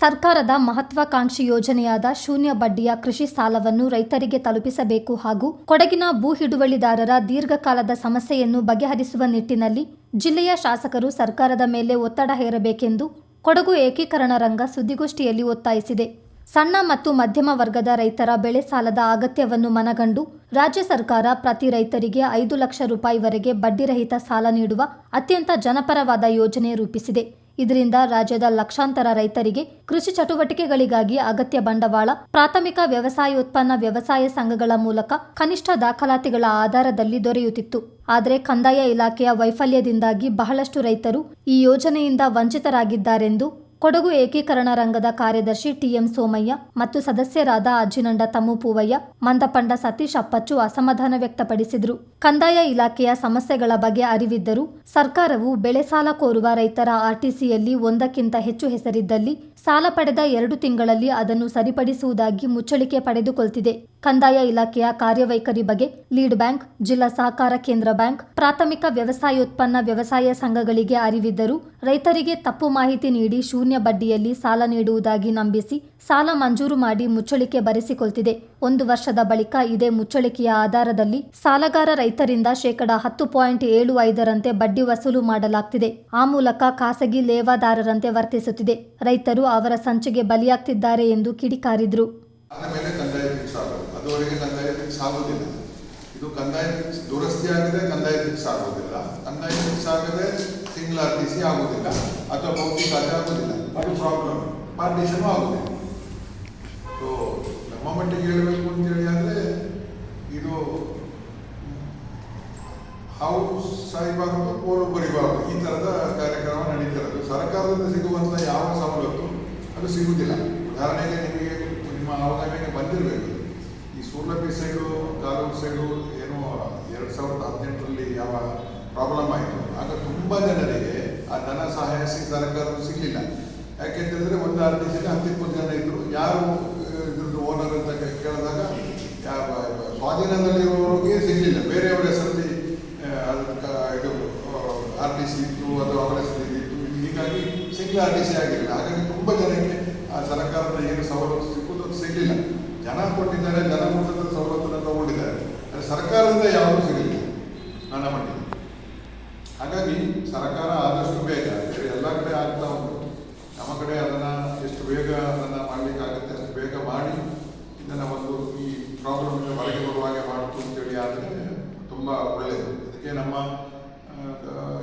ಸರ್ಕಾರದ ಮಹತ್ವಾಕಾಂಕ್ಷಿ ಯೋಜನೆಯಾದ ಶೂನ್ಯ ಬಡ್ಡಿಯ ಕೃಷಿ ಸಾಲವನ್ನು ರೈತರಿಗೆ ತಲುಪಿಸಬೇಕು ಹಾಗೂ ಕೊಡಗಿನ ಭೂ ಹಿಡುವಳಿದಾರರ ದೀರ್ಘಕಾಲದ ಸಮಸ್ಯೆಯನ್ನು ಬಗೆಹರಿಸುವ ನಿಟ್ಟಿನಲ್ಲಿ ಜಿಲ್ಲೆಯ ಶಾಸಕರು ಸರ್ಕಾರದ ಮೇಲೆ ಒತ್ತಡ ಹೇರಬೇಕೆಂದು ಕೊಡಗು ಏಕೀಕರಣ ರಂಗ ಸುದ್ದಿಗೋಷ್ಠಿಯಲ್ಲಿ ಒತ್ತಾಯಿಸಿದೆ. ಸಣ್ಣ ಮತ್ತು ಮಧ್ಯಮ ವರ್ಗದ ರೈತರ ಬೆಳೆ ಸಾಲದ ಅಗತ್ಯವನ್ನು ಮನಗಂಡು ರಾಜ್ಯ ಸರ್ಕಾರ ಪ್ರತಿ ರೈತರಿಗೆ 5 ಲಕ್ಷ ರೂಪಾಯಿವರೆಗೆ ಬಡ್ಡಿರಹಿತ ಸಾಲ ನೀಡುವ ಅತ್ಯಂತ ಜನಪರವಾದ ಯೋಜನೆ ರೂಪಿಸಿದೆ. ಇದರಿಂದ ರಾಜ್ಯದ ಲಕ್ಷಾಂತರ ರೈತರಿಗೆ ಕೃಷಿ ಚಟುವಟಿಕೆಗಳಿಗಾಗಿ ಅಗತ್ಯ ಬಂಡವಾಳ ಪ್ರಾಥಮಿಕ ವ್ಯವಸಾಯೋತ್ಪನ್ನ ವ್ಯವಸಾಯ ಸಂಘಗಳ ಮೂಲಕ ಕನಿಷ್ಠ ದಾಖಲಾತಿಗಳ ಆಧಾರದಲ್ಲಿ ದೊರೆಯುತ್ತಿತ್ತು. ಆದರೆ ಕಂದಾಯ ಇಲಾಖೆಯ ವೈಫಲ್ಯದಿಂದಾಗಿ ಬಹಳಷ್ಟು ರೈತರು ಈ ಯೋಜನೆಯಿಂದ ವಂಚಿತರಾಗಿದ್ದಾರೆಂದು ಕೊಡಗು ಏಕೀಕರಣ ರಂಗದ ಕಾರ್ಯದರ್ಶಿ ಟಿಎಂ ಸೋಮಯ್ಯ ಮತ್ತು ಸದಸ್ಯರಾದ ಅಜ್ಜಿನಂಡ ತಮ್ಮು ಪೂವಯ್ಯ, ಮಂದಪಂಡ ಸತೀಶ್ ಅಪ್ಪಚ್ಚು ಅಸಮಾಧಾನ ವ್ಯಕ್ತಪಡಿಸಿದರು. ಕಂದಾಯ ಇಲಾಖೆಯ ಸಮಸ್ಯೆಗಳ ಬಗ್ಗೆ ಅರಿವಿದ್ದರೂ ಸರ್ಕಾರವು ಬೆಳೆ ಸಾಲ ಕೋರುವ ರೈತರ ಆರ್ಟಿಸಿಯಲ್ಲಿ ಒಂದಕ್ಕಿಂತ ಹೆಚ್ಚು ಹೆಸರಿದ್ದಲ್ಲಿ ಸಾಲ ಪಡೆದ 2 ತಿಂಗಳಲ್ಲಿ ಅದನ್ನು ಸರಿಪಡಿಸುವುದಾಗಿ ಮುಚ್ಚಳಿಕೆ ಪಡೆದುಕೊಳ್ತಿದೆ. ಕಂದಾಯ ಇಲಾಖೆಯ ಕಾರ್ಯವೈಖರಿ ಬಗ್ಗೆ ಲೀಡ್ ಬ್ಯಾಂಕ್, ಜಿಲ್ಲಾ ಸಹಕಾರ ಕೇಂದ್ರ ಬ್ಯಾಂಕ್, ಪ್ರಾಥಮಿಕ ವ್ಯವಸಾಯೋತ್ಪನ್ನ ವ್ಯವಸಾಯ ಸಂಘಗಳಿಗೆ ಅರಿವಿದ್ದರೂ ರೈತರಿಗೆ ತಪ್ಪು ಮಾಹಿತಿ ನೀಡಿ ಶೂನ್ಯ ಬಡ್ಡಿಯಲ್ಲಿ ಸಾಲ ನೀಡುವುದಾಗಿ ನಂಬಿಸಿ ಸಾಲ ಮಂಜೂರು ಮಾಡಿ ಮುಚ್ಚಳಿಕೆ ಬರೆಸಿಕೊಳ್ತಿದೆ. 1 ವರ್ಷದ ಬಳಿಕ ಇದೇ ಮುಚ್ಚಳಿಕೆಯ ಆಧಾರದಲ್ಲಿ ಸಾಲಗಾರ ರೈತರಿಂದ ಶೇಕಡಾ 10.75ರಂತೆ ಬಡ್ಡಿ ವಸೂಲು ಮಾಡಲಾಗ್ತಿದೆ. ಆ ಮೂಲಕ ಖಾಸಗಿ ಲೇವಾದಾರರಂತೆ ವರ್ತಿಸುತ್ತಿದೆ. ರೈತರು ಅವರ ಸಂಚಿಗೆ ಬಲಿಯಾಗ್ತಿದ್ದಾರೆ ಎಂದು ಕಿಡಿಕಾರಿದ್ರು. ಇದು ಕಂದಾಯ ದುರಸ್ತಿ ಆಗಿದೆ, ಕಂದಾಯ ಫಿಕ್ಸ್ ಆಗೋದಿಲ್ಲ, ಕಂದಾಯ ಫಿಕ್ಸ್ ಆಗದೆ ಸಿಂಗಲ್ ಆರ್ಟಿಸಿ ಆಗೋದಿಲ್ಲ ಅಥವಾ ಭೌತಿಕ ಖಾತೆ ಆಗೋದಿಲ್ಲ. ಅದು ಪ್ರಾಬ್ಲಮ್. ಪಾರ್ಟಿಷನ್ ಆಗೋದಿಲ್ಲ. ಸೊ ನಮ್ಮ ಮಟ್ಟಿಗೆ ಹೇಳಬೇಕು ಅಂತೇಳಿ ಆದರೆ ಇದು ಹೌಸ್ ಸಾಯಬಾರದು, ಪೋರು ಬರಿಬಾರದು, ಈ ಥರದ ಕಾರ್ಯಕ್ರಮ ನಡೀತಿರೋದು. ಸರ್ಕಾರದಿಂದ ಸಿಗುವಂಥ ಯಾವ ಸವಲತ್ತು ಅದು ಸಿಗುವುದಿಲ್ಲ. ಉದಾಹರಣೆಗೆ ನಿಮಗೆ ನಿಮ್ಮ ಅವಗಾಹನೆಗೆ ಬಂದಿರಬೇಕು, ಈ ಸೂರ್ಲಬ್ಬಿ ಸೈಡು, ಕಾಲೂರು ಸೈಡು ಏನು 2018ರಲ್ಲಿ ಯಾವ ಪ್ರಾಬ್ಲಮ್ ಆಯಿತು, ಆಗ ತುಂಬ ಜನರಿಗೆ ಆ ಧನ ಸಹಾಯ ಸರ್ಕಾರವು ಸಿಗಲಿಲ್ಲ. ಯಾಕೆಂತೇಳಿದ್ರೆ ಒಂದು ಆರ್ಟಿಸಿಗೆ 10-20 ಜನ ಇದ್ದರು. ಯಾರು ಇದ್ರದ್ದು ಓನರ್ ಅಂತ ಕೇಳಿದಾಗ ಸ್ವಾಧೀನದಲ್ಲಿರುವವರಿಗೆ ಸಿಗಲಿಲ್ಲ. ಬೇರೆಯವರ ಹೆಸರಲ್ಲಿ ಇದು ಆರ್ಟಿಸಿ ಇತ್ತು ಅಥವಾ ಅವರ ಹೆಸರಲ್ಲಿ ಇತ್ತು. ಹೀಗಾಗಿ ಸಿಂಗಲ್ ಆರ್ಟಿಸಿ ಆಗಿರಲಿಲ್ಲ. ಹಾಗಾಗಿ ತುಂಬ ಜನಕ್ಕೆ ಆ ಸರ್ಕಾರದ ಏನು ಸವಲತ್ತು ಸಿಕ್ಕುವುದು ಅದು ಸಿಗಲಿಲ್ಲ. ಜನ ಕೊಟ್ಟಿದ್ದಾರೆ, ಜನಮಟ್ಟದ ಸವಲತ್ತನ್ನು ತಗೊಂಡಿದ್ದಾರೆ, ಆದರೆ ಸರ್ಕಾರದಿಂದ ಯಾವುದೂ ಸಿಗಲಿಲ್ಲ ನನ್ನ ಮಟ್ಟಿಗೆ. ಹಾಗಾಗಿ ಸರ್ಕಾರ ಆದಷ್ಟು ಬೇಗ ಎಲ್ಲ ಕಡೆ ಆಗ್ತಾ ಉಂಟು. ನಮ್ಮ ಕಡೆ ಅದನ್ನು ಎಷ್ಟು ಬೇಗ ಅದನ್ನು ಮಾಡಲಿಕ್ಕಾಗುತ್ತೆ ಅಷ್ಟು ಬೇಗ ಮಾಡಿ ಇದನ್ನು ಒಂದು ಈ ಪ್ರಾಬ್ಲಮ್ನ ಹೊರಗೆ ಬರುವ ಹಾಗೆ ಮಾಡ್ತು ಅಂತೇಳಿ ಆದರೆ ತುಂಬ ಒಳ್ಳೆಯದು. ಅದಕ್ಕೆ ನಮ್ಮ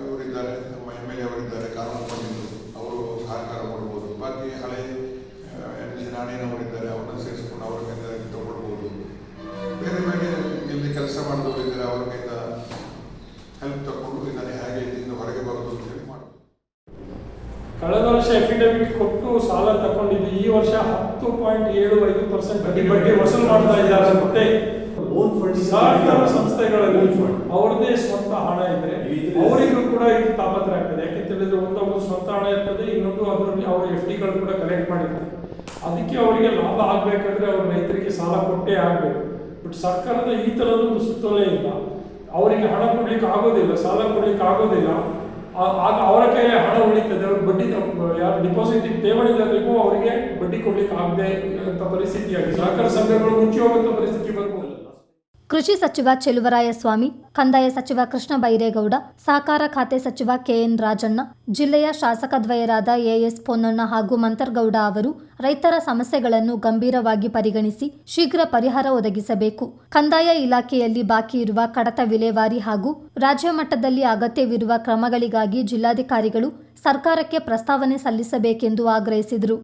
ಇವರಿದ್ದಾರೆ, ನಮ್ಮ MLA ಅವರಿದ್ದಾರೆ, ಕಾನೂನು ಪಂಡಿತರು, ಅವರು ಸಹಕಾರ ಕೊಡ್ಬೋದು. ಬಾಕಿ ಹಳೆ MLC ನಾಣೇನವರಿದ್ದಾರೆ, ಅವ್ರನ್ನ ಸೇರಿಸ್ಕೊಂಡು ಅವ್ರ ಕೈಯಿಂದ ತಗೊಳ್ಬೋದು. ಬೇರೆ ಬೇರೆ ಇಲ್ಲಿ ಕೆಲಸ ಮಾಡಿದವರಿದ್ದಾರೆ, ಅವ್ರ ಕೈಯಿಂದ ಹೆಲ್ಪ್ ತಗೊಂಡು ಇದನ್ನು ಹೇಗೆ ಇದರಿಂದ ಹೊರಗೆ ಬರೋದು ಅಂತೇಳಿ ಮಾಡೋದು. ಕಳೆದ ವರ್ಷ ಎಫಿಡವಿಟ್ ಕೊಟ್ಟು ಸಾಲ ತಗೊಂಡಿದ್ದು ಈ ವರ್ಷ 10.75% ಬಡ್ಡಿ ವಸೂಲು ಮಾಡ್ತಾ ಇದ್ದಾರೆ. ಮತ್ತೆ ಸಹಕಾರ ಸಂಸ್ಥೆಗಳಲ್ಲಿ ಅವ್ರದ್ದೇ ಸ್ವಂತ ಹಣ ಇದ್ರೆ ಅವರಿಗೂ ಕೂಡ ಇದು ತಾಪತ್ರ ಆಗ್ತದೆ. ಯಾಕೆಂತೇಳಿದ್ರೆ ಒಂದೊಂದು ಸ್ವಂತ ಹಣ ಇರ್ತದೆ, ಇನ್ನೊಂದು ಅದರಲ್ಲಿ ಅವರ FDಗಳು ಕೂಡ ಕಲೆಕ್ಟ್ ಮಾಡಿರ್ತಾರೆ. ಅದಕ್ಕೆ ಅವರಿಗೆ ಲಾಭ ಆಗ್ಬೇಕಾದ್ರೆ ಅವ್ರ ರೈತರಿಗೆ ಸಾಲ ಕೊಟ್ಟೇ ಆಗ್ಬೇಕು. ಬಟ್ ಸರ್ಕಾರದ ಈ ತರದೊಂದು ಸುತ್ತೋಲೆ ಇಲ್ಲ. ಅವರಿಗೆ ಹಣ ಕೊಡ್ಲಿಕ್ಕೆ ಆಗೋದಿಲ್ಲ, ಸಾಲ ಕೊಡ್ಲಿಕ್ಕೆ ಆಗೋದಿಲ್ಲ. ಆಗ ಅವರ ಕೈಯಲ್ಲಿ ಹಣ ಉಳಿತದೆ. ಅವ್ರ ಬಡ್ಡಿ ಯಾರು ಡಿಪಾಸಿಟ್ ಠೇವಣಿದಾರರಿಗೂ ಅವರಿಗೆ ಬಡ್ಡಿ ಕೊಡ್ಲಿಕ್ಕೆ ಆಗದೆ ಅಂತ ಪರಿಸ್ಥಿತಿಯಾಗಿ ಸಹಕಾರ ಸಂಘಗಳು ಮುಚ್ಚಿ ಹೋಗುವಂತ ಪರಿಸ್ಥಿತಿ ಬರ್ಬೋದು. ಕೃಷಿ ಸಚಿವ ಚೆಲುವರಾಯಸ್ವಾಮಿ, ಕಂದಾಯ ಸಚಿವ ಕೃಷ್ಣ ಬೈರೇಗೌಡ, ಸಹಕಾರ ಖಾತೆ ಸಚಿವ KN ರಾಜಣ್ಣ, ಜಿಲ್ಲೆಯ ಶಾಸಕದ್ವಯರಾದ AS ಪೊನ್ನಣ್ಣ ಹಾಗೂ ಮಂತರ್ಗೌಡ ಅವರು ರೈತರ ಸಮಸ್ಯೆಗಳನ್ನು ಗಂಭೀರವಾಗಿ ಪರಿಗಣಿಸಿ ಶೀಘ್ರ ಪರಿಹಾರ ಒದಗಿಸಬೇಕು. ಕಂದಾಯ ಇಲಾಖೆಯಲ್ಲಿ ಬಾಕಿ ಇರುವ ಕಡತ ವಿಲೇವಾರಿ ಹಾಗೂ ರಾಜ್ಯ ಮಟ್ಟದಲ್ಲಿ ಅಗತ್ಯವಿರುವ ಕ್ರಮಗಳಿಗಾಗಿ ಜಿಲ್ಲಾಧಿಕಾರಿಗಳು ಸರ್ಕಾರಕ್ಕೆ ಪ್ರಸ್ತಾವನೆ ಸಲ್ಲಿಸಬೇಕೆಂದು ಆಗ್ರಹಿಸಿದರು.